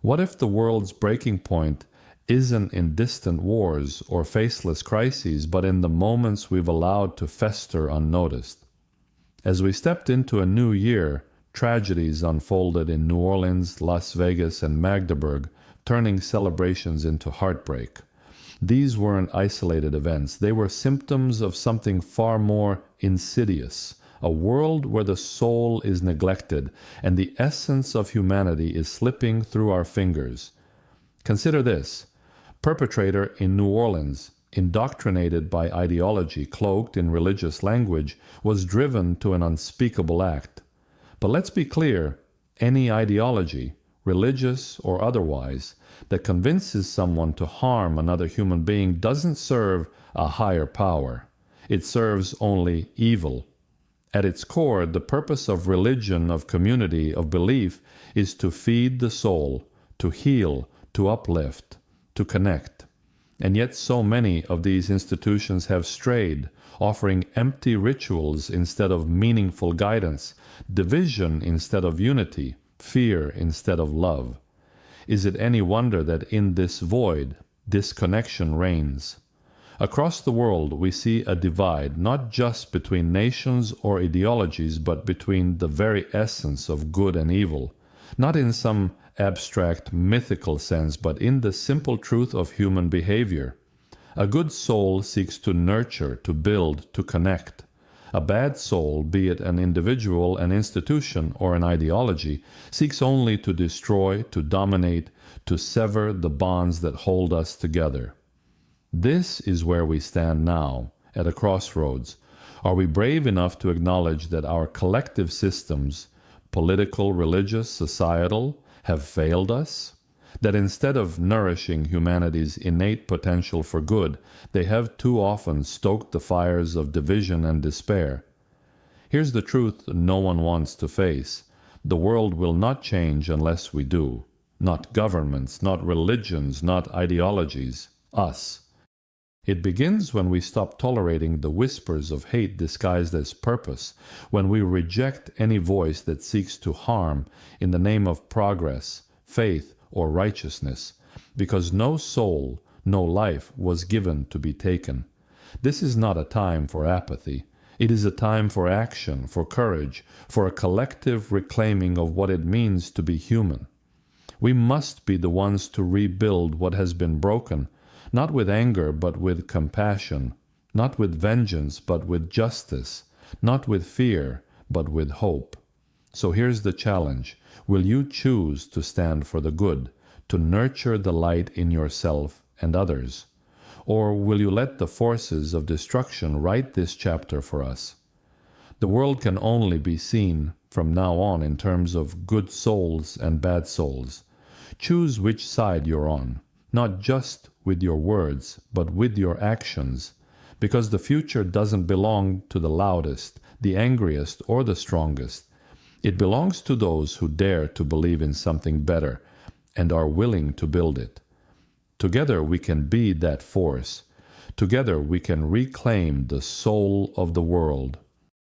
What if the world's breaking point isn't in distant wars or faceless crises, but in the moments we've allowed to fester unnoticed? As we stepped into a new year, tragedies unfolded in New Orleans, Las Vegas, and Magdeburg, turning celebrations into heartbreak. These weren't isolated events. They were symptoms of something far more insidious, a world where the soul is neglected and the essence of humanity is slipping through our fingers. Consider this. Perpetrator in New Orleans, indoctrinated by ideology cloaked in religious language, was driven to an unspeakable act. But let's be clear, any ideology, religious or otherwise, that convinces someone to harm another human being doesn't serve a higher power. It serves only evil. At its core, the purpose of religion, of community, of belief is to feed the soul, to heal, to uplift, to connect. And yet so many of these institutions have strayed, offering empty rituals instead of meaningful guidance, division instead of unity, fear instead of love. Is it any wonder that in this void, disconnection reigns? Across the world, we see a divide, not just between nations or ideologies, but between the very essence of good and evil, not in some abstract mythical sense, but in the simple truth of human behavior. A good soul seeks to nurture, to build, to connect. A bad soul, be it an individual, an institution, or an ideology, seeks only to destroy, to dominate, to sever the bonds that hold us together. This is where we stand now, at a crossroads. Are we brave enough to acknowledge that our collective systems, political, religious, societal, have failed us? That instead of nourishing humanity's innate potential for good, they have too often stoked the fires of division and despair? Here's the truth no one wants to face. The world will not change unless we do. Not governments, not religions, not ideologies. Us. It begins when we stop tolerating the whispers of hate disguised as purpose, when we reject any voice that seeks to harm in the name of progress, faith, or righteousness, because no soul, no life was given to be taken. This is not a time for apathy. It is a time for action, for courage, for a collective reclaiming of what it means to be human. We must be the ones to rebuild what has been broken, not with anger but with compassion, not with vengeance but with justice, not with fear but with hope. So here's the challenge. Will you choose to stand for the good, to nurture the light in yourself and others? Or will you let the forces of destruction write this chapter for us? The world can only be seen from now on in terms of good souls and bad souls. Choose which side you're on, not just with your words, but with your actions, because the future doesn't belong to the loudest, the angriest, or the strongest. It belongs to those who dare to believe in something better and are willing to build it. Together we can be that force. Together we can reclaim the soul of the world.